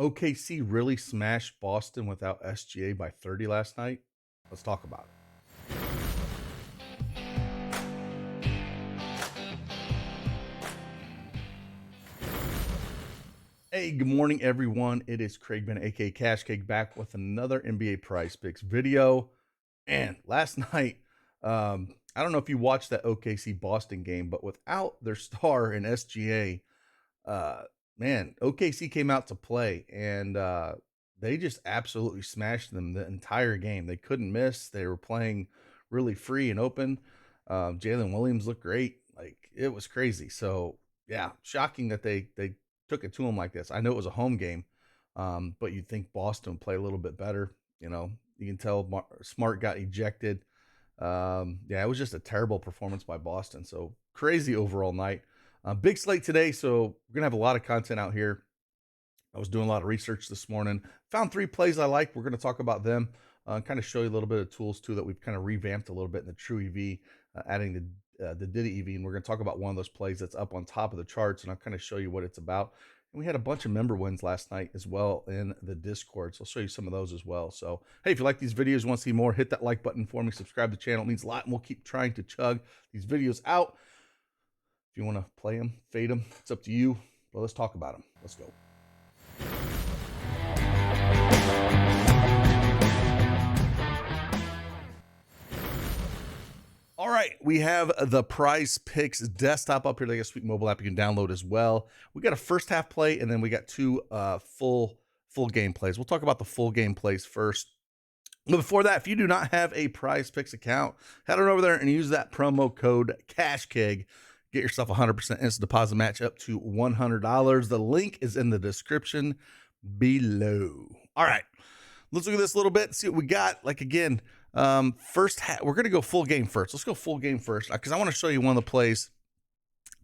OKC really smashed Boston without SGA by 30 last night? Let's talk about it. Hey, good morning, everyone. It is Craig Bennett, aka Cash Cake, back with another NBA Prize Picks video. And last night, I don't know if you watched that OKC Boston game, but without their star in SGA, man, OKC came out to play and they just absolutely smashed them the entire game. They couldn't miss. They were playing really free and open. Jalen Williams looked great. Like, it was crazy. So yeah, shocking that they took it to him like this. I know it was a home game, but you'd think Boston would play a little bit better. You can tell Smart got ejected. Yeah, it was just a terrible performance by Boston. So crazy overall night. Big slate today, so we're gonna have a lot of content out here. I was doing a lot of research this morning. Found 3 plays I like. We're going to talk about them. Kind of show you a little bit of tools too that we've kind of revamped a little bit in the True EV, adding the Diddy EV, and we're going to talk about one of those plays that's up on top of the charts, and I'll kind of show you what it's about. And we had a bunch of member wins last night as well in the Discord, so I'll show you some of those as well. So hey, if you like these videos, want to see more, hit that like button for me. Subscribe to the channel. It means a lot, and we'll keep trying to chug these videos out. If you want to play them, fade them, it's up to you. Well, let's talk about them. Let's go. All right, we have the Prizepicks desktop up here. They got a sweet mobile app you can download as well. We got a first half play, and then we got 2 full game plays. We'll talk about the full game plays first. But before that, if you do not have a Prizepicks account, head on over there and use that promo code CashKeg. Get yourself a 100% instant deposit match up to $100. The link is in the description below. All right, let's look at this a little bit, see what we got. Like, again, first we're going to go full game first. Let's go full game first because I want to show you one of the plays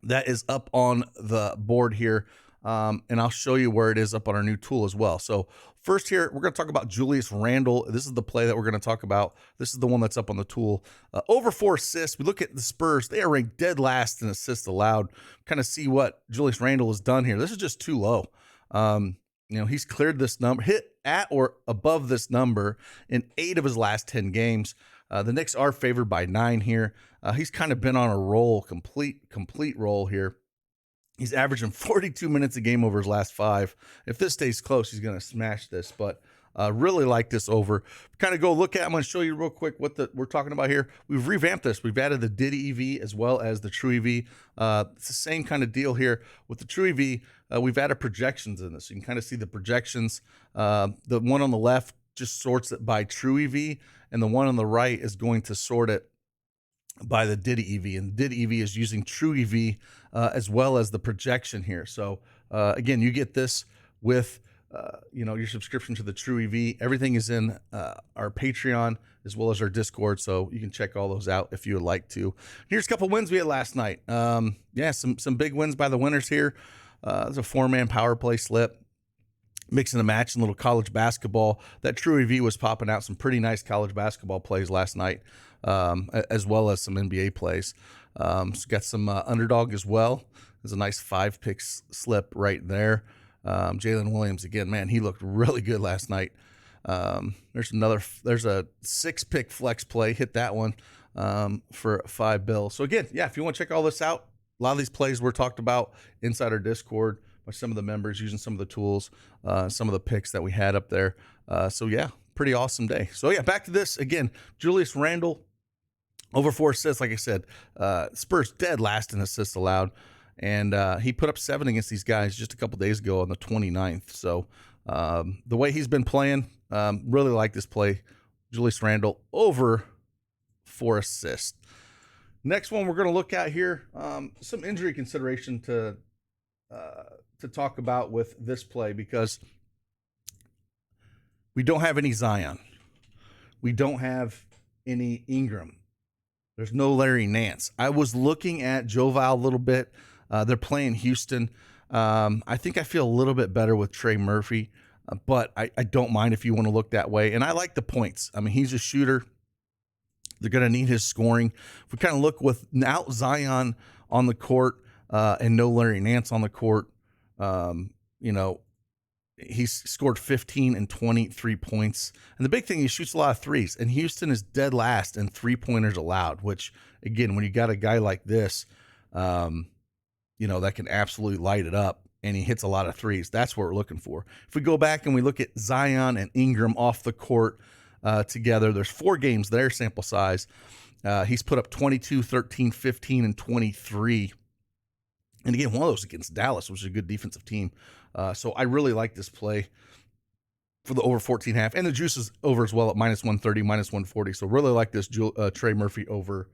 that is up on the board here. And I'll show you where it is up on our new tool as well. So first here, we're going to talk about Julius Randle. This is the play that we're going to talk about. This is the one that's up on the tool. Over 4 assists. We look at the Spurs. They are ranked dead last in assists allowed. Kind of see what Julius Randle has done here. This is just too low. He's cleared this number, hit at or above this number in 8 of his last 10 games. The Knicks are favored by 9 here. He's kind of been on a roll, complete roll here. He's averaging 42 minutes a game over his last 5. If this stays close, he's going to smash this. But really like this over. Kind of go look at. I'm going to show you real quick what we're talking about here. We've revamped this. We've added the Diddy EV as well as the True EV. It's the same kind of deal here with the True EV. We've added projections in this. You can kind of see the projections. The one on the left just sorts it by True EV, and the one on the right is going to sort it by the Diddy EV, and Diddy EV is using True EV as well as the projection here. So again, you get this with your subscription to the True EV. Everything is in our Patreon as well as our Discord, so you can check all those out if you would like to. Here's a couple wins we had last night. Yeah, some big wins by the winners here. There's a 4-man power play slip. Mixing a match in little college basketball. That True EV was popping out some pretty nice college basketball plays last night, as well as some NBA plays. So got some Underdog as well. There's a nice 5-pick slip right there. Jalen Williams, again, man, he looked really good last night. There's a 6-pick flex play. Hit that one for $5 So again, yeah, if you want to check all this out, a lot of these plays were talked about inside our Discord by some of the members using some of the tools, some of the picks that we had up there. So yeah, pretty awesome day. So yeah, back to this again. Julius Randle, over 4 assists. Like I said, Spurs dead last in assists allowed, and he put up 7 against these guys just a couple days ago on the 29th. So the way he's been playing, really like this play. Julius Randle over 4 assists. Next one we're going to look at here, some injury consideration to talk about with this play, because we don't have any Zion. We don't have any Ingram. There's no Larry Nance. I was looking at Joval a little bit. They're playing Houston. I think I feel a little bit better with Trey Murphy, but I don't mind if you want to look that way. And I like the points. I mean, he's a shooter. They're going to need his scoring. If we kind of look without Zion on the court and no Larry Nance on the court, He's scored 15 and 23 points. And the big thing, he shoots a lot of threes. And Houston is dead last in three-pointers allowed, which, again, when you got a guy like this, that can absolutely light it up, and he hits a lot of threes, that's what we're looking for. If we go back and we look at Zion and Ingram off the court together, there's 4 games there, sample size. He's put up 22, 13, 15, and 23. And again, one of those against Dallas, which is a good defensive team. So I really like this play for the over 14.5. And the juice is over as well at -130, -140. So really like this Trey Murphy over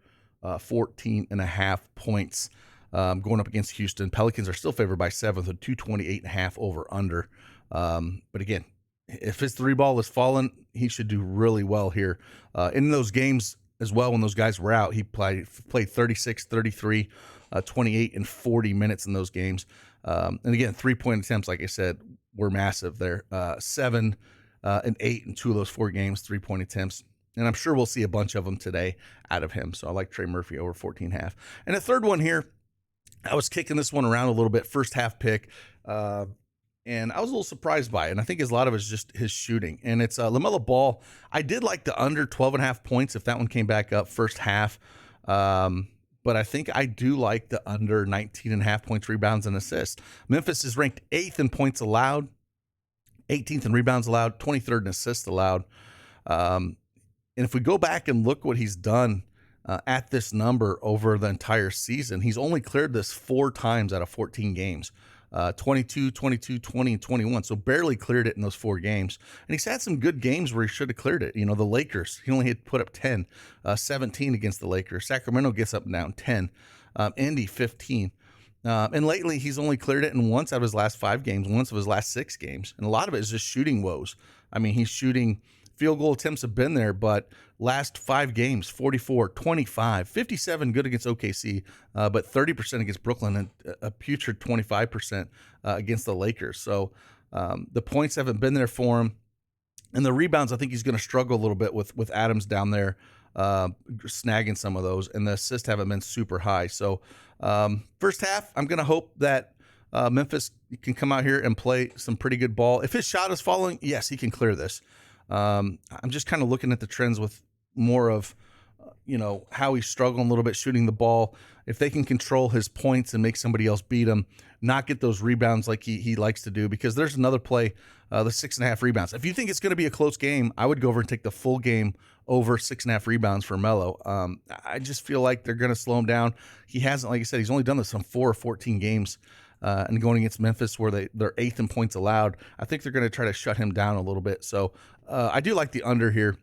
14.5 points going up against Houston. Pelicans are still favored by 7 with 228.5 over under. But again, if his 3 ball is falling, he should do really well here. In those games as well, when those guys were out, he played 36, 33, 28, and 40 minutes in those games. And again, 3-point attempts, like I said, were massive there. 7 and 8 in 2 of those 4 games, 3-point attempts. And I'm sure we'll see a bunch of them today out of him. So I like Trey Murphy over 14.5. And the third one here, I was kicking this one around a little bit, first half pick. And I was a little surprised by it. And I think a lot of it is just his shooting. And it's LaMelo Ball. I did like the under 12.5 points if that one came back up first half. But I think I do like the under 19.5 points, rebounds, and assists. Memphis is ranked 8th in points allowed, 18th in rebounds allowed, 23rd in assists allowed. And if we go back and look what he's done at this number over the entire season, he's only cleared this 4 times out of 14 games. 22, 22, 20, and 21. So barely cleared it in those 4 games. And he's had some good games where he should have cleared it. The Lakers, he only had put up 10, 17 against the Lakers. Sacramento gets up and down 10, Indy 15. And lately he's only cleared it in once out of his last 5 games, once of his last 6 games. And a lot of it is just shooting woes. I mean, he's shooting, field goal attempts have been there, but last 5 games, 44, 25, 57 good against OKC, but 30% against Brooklyn and a putrid 25% against the Lakers. So the points haven't been there for him. And the rebounds, I think he's going to struggle a little bit with Adams down there snagging some of those. And the assists haven't been super high. So first half, I'm going to hope that Memphis can come out here and play some pretty good ball. If his shot is falling, yes, he can clear this. I'm just kind of looking at the trends with more of, how he's struggling a little bit shooting the ball. If they can control his points and make somebody else beat him, not get those rebounds like he likes to do, because there's another play, the 6.5 rebounds. If you think it's going to be a close game, I would go over and take the full game over 6.5 rebounds for Melo. I just feel like they're going to slow him down. He hasn't, like I said, he's only done this on 4 or 14 games. And going against Memphis, where they're 8th in points allowed, I think they're going to try to shut him down a little bit. So I do like the under here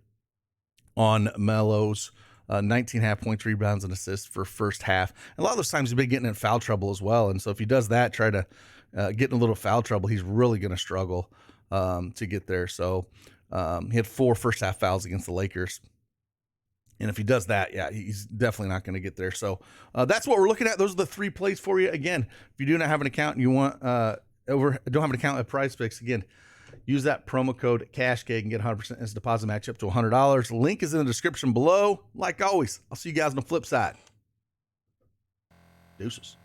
on Melo's 19.5 points, rebounds, and assists for first half. And a lot of those times he's been getting in foul trouble as well. And so if he does that, try to get in a little foul trouble, he's really going to struggle to get there. So he had 4 first half fouls against the Lakers. And if he does that, yeah, he's definitely not going to get there. So that's what we're looking at. Those are the 3 plays for you. Again, if you do not have an account and you want don't have an account at PrizePicks, again, use that promo code CashCake and get 100% as deposit match up to $100. Link is in the description below. Like always, I'll see you guys on the flip side. Deuces.